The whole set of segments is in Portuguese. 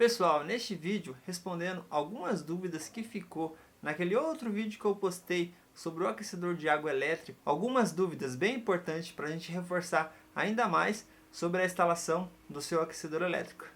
Pessoal, neste vídeo, respondendo algumas dúvidas que ficou naquele outro vídeo que eu postei sobre o aquecedor de água elétrico, algumas dúvidas bem importantes para a gente reforçar ainda mais sobre a instalação do seu aquecedor elétrico.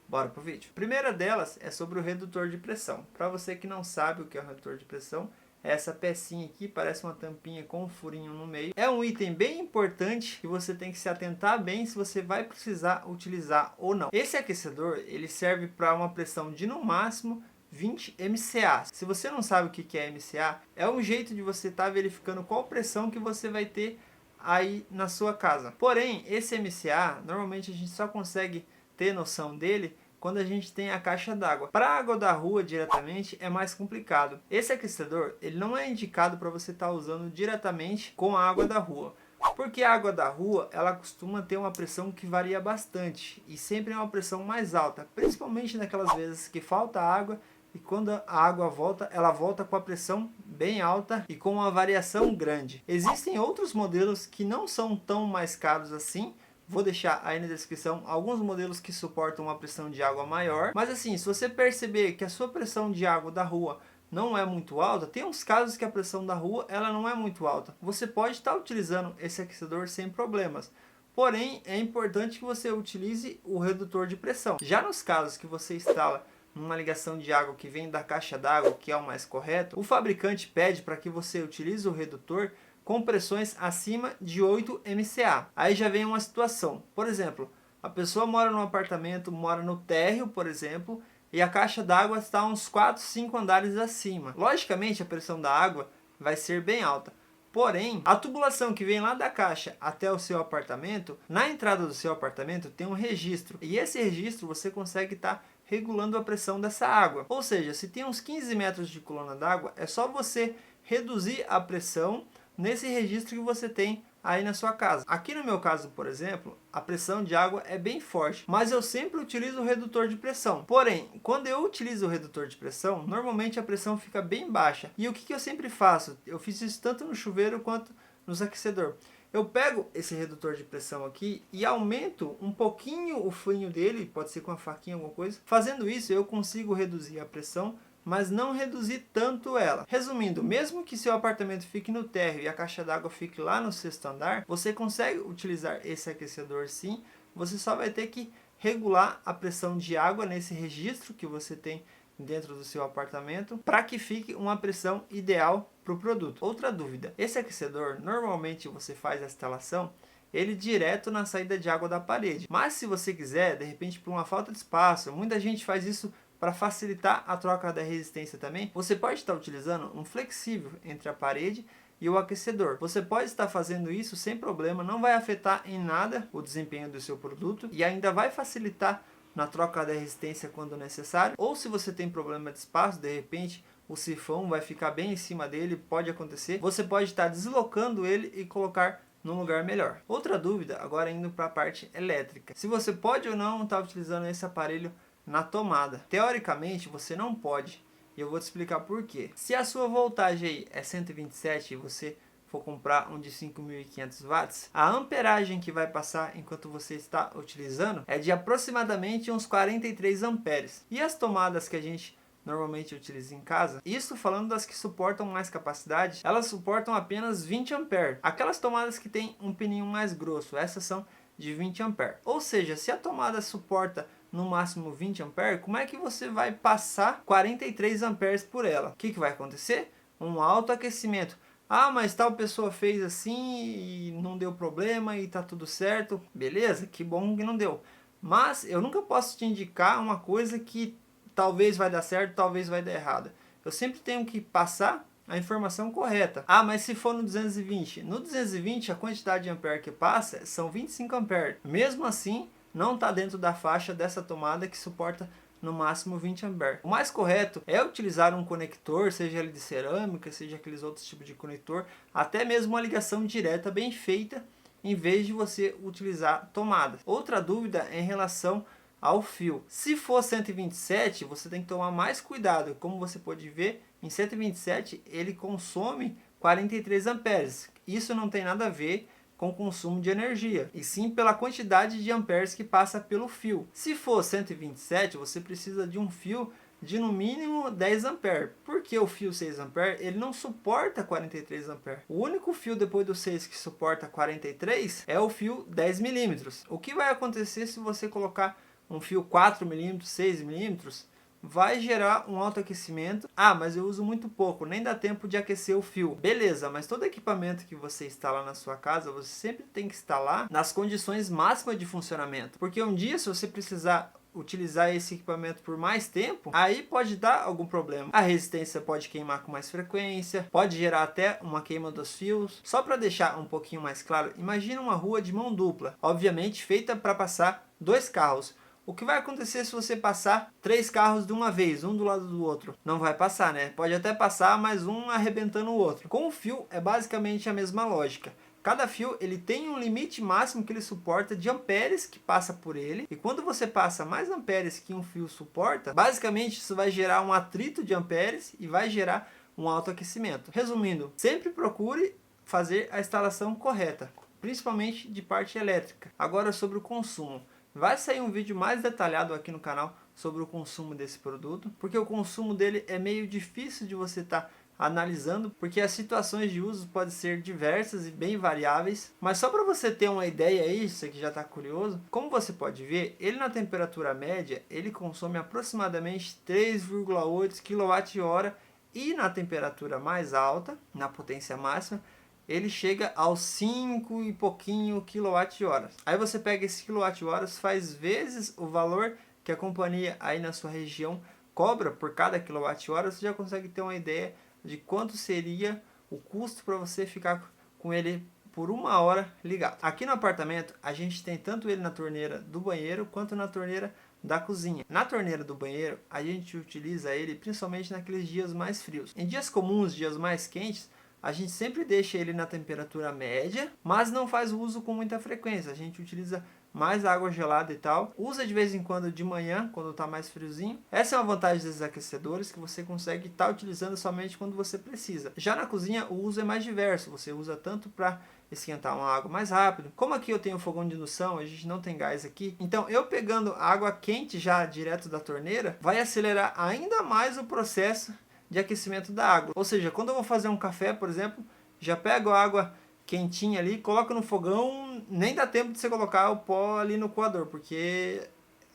Bora pro vídeo. A primeira delas é sobre o redutor de pressão. Para você que não sabe o que é o redutor de pressão, é essa pecinha aqui, parece uma tampinha com um furinho no meio. É um item bem importante que você tem que se atentar bem se você vai precisar utilizar ou não. Esse aquecedor, ele serve para uma pressão de no máximo 20 MCA. Se você não sabe o que é MCA, é um jeito de você estar verificando qual pressão que você vai ter aí na sua casa. Porém, esse MCA, normalmente a gente só consegue ter noção dele quando a gente tem a caixa d'água. Para a água da rua diretamente é mais complicado. Esse aquecedor, ele não é indicado para você estar usando diretamente com a água da rua. Porque a água da rua, ela costuma ter uma pressão que varia bastante. E sempre é uma pressão mais alta. Principalmente naquelas vezes que falta água. E quando a água volta, ela volta com a pressão bem alta e com uma variação grande. Existem outros modelos que não são tão mais caros assim. Vou deixar aí na descrição alguns modelos que suportam uma pressão de água maior. Mas assim, se você perceber que a sua pressão de água da rua não é muito alta, tem uns casos que a pressão da rua ela não é muito alta. Você pode estar utilizando esse aquecedor sem problemas. Porém, é importante que você utilize o redutor de pressão. Já nos casos que você instala numa ligação de água que vem da caixa d'água, que é o mais correto, o fabricante pede para que você utilize o redutor com pressões acima de 8 MCA. Aí já vem uma situação. Por exemplo, a pessoa mora num apartamento, mora no térreo, por exemplo, e a caixa d'água está uns 4, 5 andares acima. Logicamente, a pressão da água vai ser bem alta. Porém, a tubulação que vem lá da caixa até o seu apartamento, na entrada do seu apartamento tem um registro. E esse registro você consegue estar regulando a pressão dessa água. Ou seja, se tem uns 15 metros de coluna d'água, é só você reduzir a pressão nesse registro que você tem aí na sua casa. Aqui no meu caso, por exemplo, a pressão de água é bem forte, mas eu sempre utilizo o redutor de pressão. Porém, quando eu utilizo o redutor de pressão, normalmente a pressão fica bem baixa. E o que eu sempre faço? Eu fiz isso tanto no chuveiro quanto nos aquecedores. Eu pego esse redutor de pressão aqui e aumento um pouquinho o furinho dele, pode ser com a faquinha, alguma coisa. Fazendo isso, eu consigo reduzir a pressão, mas não reduzir tanto ela. Resumindo, mesmo que seu apartamento fique no térreo e a caixa d'água fique lá no sexto andar, você consegue utilizar esse aquecedor sim, você só vai ter que regular a pressão de água nesse registro que você tem dentro do seu apartamento, para que fique uma pressão ideal para o produto. Outra dúvida, esse aquecedor, normalmente você faz a instalação ele direto na saída de água da parede. Mas se você quiser, de repente por uma falta de espaço, muita gente faz isso para facilitar a troca da resistência também, você pode estar utilizando um flexível entre a parede e o aquecedor. Você pode estar fazendo isso sem problema, não vai afetar em nada o desempenho do seu produto e ainda vai facilitar na troca da resistência quando necessário. Ou se você tem problema de espaço, de repente o sifão vai ficar bem em cima dele, pode acontecer. Você pode estar deslocando ele e colocar num lugar melhor. Outra dúvida, agora indo para a parte elétrica. Se você pode ou não estar utilizando esse aparelho na tomada. Teoricamente você não pode, e eu vou te explicar por quê. Se a sua voltagem aí é 127 e você for comprar um de 5.500 watts, a amperagem que vai passar enquanto você está utilizando é de aproximadamente uns 43 amperes. E as tomadas que a gente normalmente utiliza em casa, isso falando das que suportam mais capacidade, elas suportam apenas 20 amperes. Aquelas tomadas que tem um pininho mais grosso, essas são de 20 amperes. Ou seja, se a tomada suporta no máximo 20 amperes, como é que você vai passar 43 amperes por ela? O que vai acontecer? Um alto aquecimento. Ah, mas tal pessoa fez assim e não deu problema e tá tudo certo. Beleza, que bom que não deu. Mas eu nunca posso te indicar uma coisa que talvez vai dar certo, talvez vai dar errado. Eu sempre tenho que passar a informação correta. Ah, mas se for no 220? No 220 a quantidade de ampere que passa são 25 amperes. Mesmo assim, não está dentro da faixa dessa tomada que suporta no máximo 20 amperes. O mais correto é utilizar um conector, seja ele de cerâmica, seja aqueles outros tipos de conector, até mesmo uma ligação direta bem feita, em vez de você utilizar tomadas. Outra dúvida é em relação ao fio. Se for 127, você tem que tomar mais cuidado. Como você pode ver, em 127 ele consome 43 amperes. Isso não tem nada a ver com consumo de energia, e sim pela quantidade de amperes que passa pelo fio. Se for 127, você precisa de um fio de no mínimo 10 amperes, porque o fio 6 amperes ele não suporta 43 amperes. O único fio depois do 6 que suporta 43 é o fio 10 milímetros. O que vai acontecer se você colocar um fio 4 milímetros, 6 milímetros? Vai gerar um autoaquecimento. Ah, mas eu uso muito pouco, nem dá tempo de aquecer o fio. Beleza, mas todo equipamento que você instala na sua casa, você sempre tem que instalar nas condições máximas de funcionamento. Porque um dia, se você precisar utilizar esse equipamento por mais tempo, aí pode dar algum problema. A resistência pode queimar com mais frequência, pode gerar até uma queima dos fios. Só para deixar um pouquinho mais claro, imagina uma rua de mão dupla, obviamente feita para passar 2 carros. O que vai acontecer se você passar 3 carros de uma vez, um do lado do outro? Não vai passar, né? Pode até passar, mas um arrebentando o outro. Com o fio é basicamente a mesma lógica. Cada fio ele tem um limite máximo que ele suporta de amperes que passa por ele. E quando você passa mais amperes que um fio suporta, basicamente isso vai gerar um atrito de amperes e vai gerar um autoaquecimento. Resumindo, sempre procure fazer a instalação correta, principalmente de parte elétrica. Agora sobre o consumo. Vai sair um vídeo mais detalhado aqui no canal sobre o consumo desse produto, porque o consumo dele é meio difícil de você estar analisando, porque as situações de uso podem ser diversas e bem variáveis. Mas só para você ter uma ideia aí, você que já está curioso, como você pode ver, ele na temperatura média, ele consome aproximadamente 3,8 kWh e na temperatura mais alta, na potência máxima, ele chega aos 5 e pouquinho kWh. Aí você pega esse kWh, faz vezes o valor que a companhia aí na sua região cobra por cada kWh, você já consegue ter uma ideia de quanto seria o custo para você ficar com ele por 1 hora ligado. Aqui no apartamento a gente tem tanto ele na torneira do banheiro quanto na torneira da cozinha. Na torneira do banheiro a gente utiliza ele principalmente naqueles dias mais frios. Em dias comuns, dias mais quentes, a gente sempre deixa ele na temperatura média, mas não faz uso com muita frequência. A gente utiliza mais água gelada e tal. Usa de vez em quando de manhã, quando está mais friozinho. Essa é uma vantagem desses aquecedores, que você consegue estar utilizando somente quando você precisa. Já na cozinha, o uso é mais diverso. Você usa tanto para esquentar uma água mais rápido. Como aqui eu tenho fogão de indução, a gente não tem gás aqui. Então, eu pegando água quente já direto da torneira, vai acelerar ainda mais o processo de aquecimento da água. Ou seja, quando eu vou fazer um café, por exemplo, já pego a água quentinha ali, coloco no fogão, nem dá tempo de você colocar o pó ali no coador, porque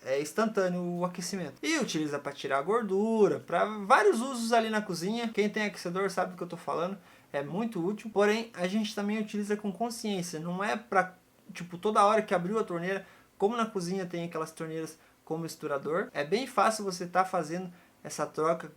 é instantâneo o aquecimento. E utiliza para tirar a gordura, para vários usos ali na cozinha. Quem tem aquecedor sabe do que eu estou falando, é muito útil. Porém, a gente também utiliza com consciência, não é para, tipo, toda hora que abriu a torneira, como na cozinha tem aquelas torneiras com misturador, é bem fácil você estar fazendo essa troca.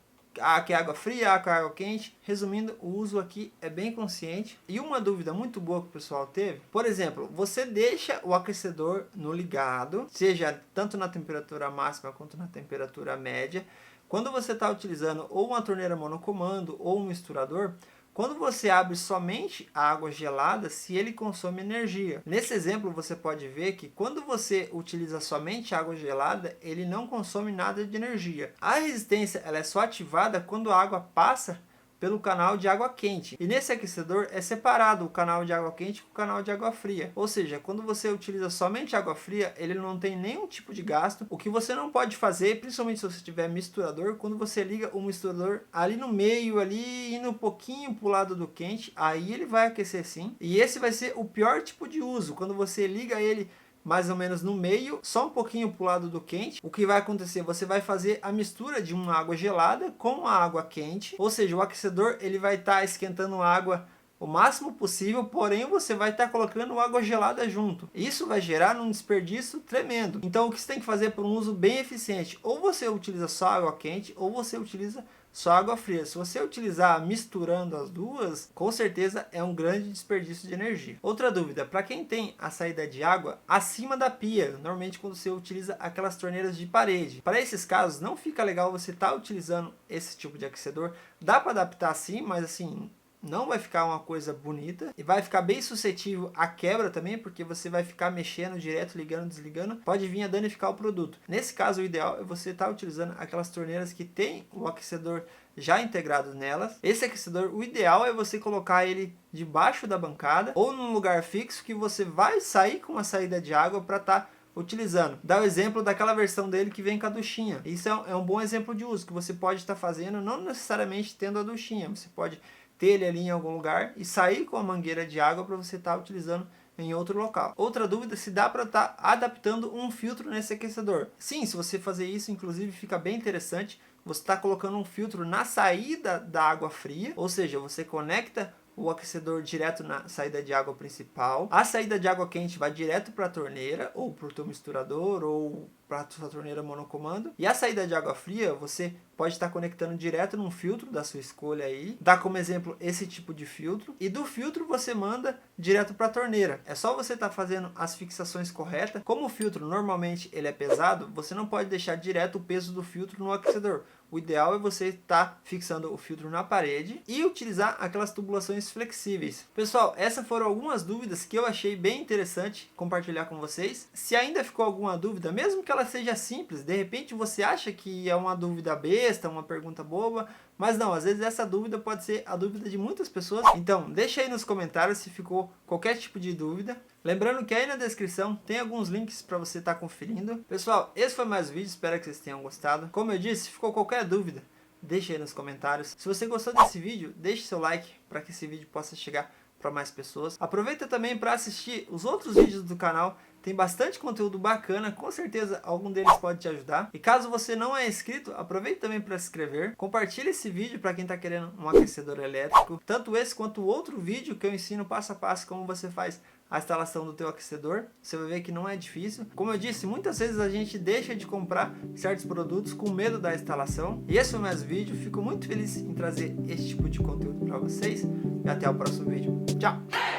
Que é água fria, que é água quente. Resumindo, o uso aqui é bem consciente. E uma dúvida muito boa que o pessoal teve, por exemplo, você deixa o aquecedor no ligado, seja tanto na temperatura máxima quanto na temperatura média. Quando você está utilizando ou uma torneira monocomando ou um misturador, quando você abre somente a água gelada, se ele consome energia. Nesse exemplo, você pode ver que quando você utiliza somente água gelada, ele não consome nada de energia. A resistência ela é só ativada quando a água passa pelo canal de água quente. E nesse aquecedor é separado o canal de água quente com o canal de água fria. Ou seja, quando você utiliza somente água fria, ele não tem nenhum tipo de gasto. O que você não pode fazer, principalmente se você tiver misturador, quando você liga o misturador ali no meio, ali indo um pouquinho para o lado do quente, aí ele vai aquecer sim. E esse vai ser o pior tipo de uso, quando você liga ele mais ou menos no meio, só um pouquinho para o lado do quente. O que vai acontecer? Você vai fazer a mistura de uma água gelada com a água quente, ou seja, o aquecedor ele vai estar esquentando a água o máximo possível, porém você vai estar colocando água gelada junto. Isso vai gerar um desperdício tremendo. Então o que você tem que fazer para um uso bem eficiente? Ou você utiliza só água quente, ou você utiliza só água fria. Se você utilizar misturando as duas, com certeza é um grande desperdício de energia. Outra dúvida, para quem tem a saída de água acima da pia, normalmente quando você utiliza aquelas torneiras de parede. Para esses casos, não fica legal você estar utilizando esse tipo de aquecedor. Dá para adaptar sim, mas assim, não vai ficar uma coisa bonita e vai ficar bem suscetível à quebra também, porque você vai ficar mexendo direto, ligando, desligando, pode vir a danificar o produto. Nesse caso, o ideal é você estar utilizando aquelas torneiras que tem o aquecedor já integrado nelas. Esse aquecedor, o ideal é você colocar ele debaixo da bancada ou num lugar fixo que você vai sair com a saída de água para estar utilizando. Dá o exemplo daquela versão dele que vem com a duchinha. Isso é um bom exemplo de uso que você pode estar fazendo, não necessariamente tendo a duchinha. Você pode ter ele ali em algum lugar e sair com a mangueira de água para você estar utilizando em outro local. Outra dúvida, se dá para estar adaptando um filtro nesse aquecedor. Sim, se você fazer isso, inclusive fica bem interessante. Você está colocando um filtro na saída da água fria, ou seja, você conecta o aquecedor direto na saída de água principal. A saída de água quente vai direto para a torneira, ou para o teu misturador, ou para a sua torneira monocomando. E a saída de água fria, você pode estar conectando direto num filtro da sua escolha aí. Dá como exemplo esse tipo de filtro. E do filtro você manda direto para a torneira. É só você estar fazendo as fixações corretas. Como o filtro normalmente ele é pesado, você não pode deixar direto o peso do filtro no aquecedor. O ideal é você estar fixando o filtro na parede e utilizar aquelas tubulações flexíveis. Pessoal, essas foram algumas dúvidas que eu achei bem interessante compartilhar com vocês. Se ainda ficou alguma dúvida, mesmo que ela seja simples, de repente você acha que é uma dúvida besta, uma pergunta boba, mas não, às vezes essa dúvida pode ser a dúvida de muitas pessoas. Então, deixa aí nos comentários se ficou qualquer tipo de dúvida. Lembrando que aí na descrição tem alguns links para você estar conferindo. Pessoal, esse foi mais um vídeo, espero que vocês tenham gostado. Como eu disse, se ficou qualquer dúvida, deixa aí nos comentários. Se você gostou desse vídeo, deixe seu like para que esse vídeo possa chegar para mais pessoas. Aproveita também para assistir os outros vídeos do canal. Tem bastante conteúdo bacana, com certeza algum deles pode te ajudar. E caso você não é inscrito, aproveite também para se inscrever. Compartilhe esse vídeo para quem está querendo um aquecedor elétrico. Tanto esse quanto o outro vídeo que eu ensino passo a passo como você faz a instalação do teu aquecedor. Você vai ver que não é difícil. Como eu disse, muitas vezes a gente deixa de comprar certos produtos com medo da instalação. E esse foi mais um vídeo. Fico muito feliz em trazer esse tipo de conteúdo para vocês. E até o próximo vídeo. Tchau!